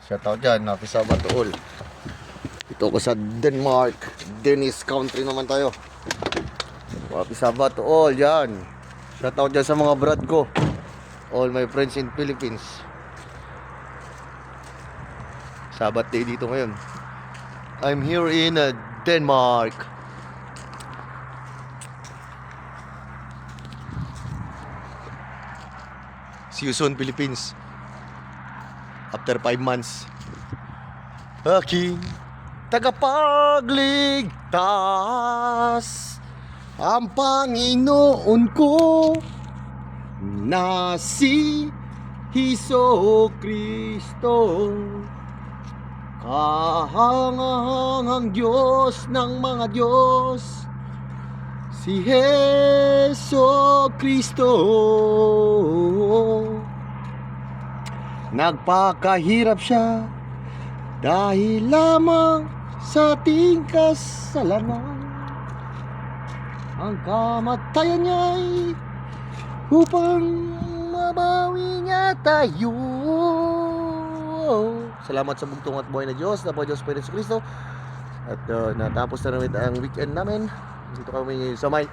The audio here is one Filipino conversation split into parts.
Shout out dyan, happy Sabbath to all. Ito ko sa Denmark, Danish country naman tayo. Happy Sabbath to all dyan. Shout out dyan sa mga brad ko, all my friends in Philippines. Sabbath day dito ngayon. I'm here in Denmark. See you soon, Philippines. After 5 months. Aking tagapagligtas, ang Panginoon ko na si Hesus Kristo, kahangahangang Diyos ng mga Diyos, si Hesus Kristo. Nagpakahirap siya dahil lamang sa ating kasalanan. Ang kamatayan niya'y upang mabawi niya tayo. Salamat sa bugtong at buhay na Diyos, na po Diyos po Yesu Kristo. At natapos na namin ang weekend namin. Dito kami sa may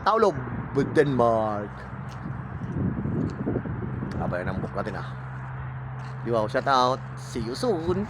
Taulog, Denmark. Abay ng book natin Di ba? Shout out. See you soon.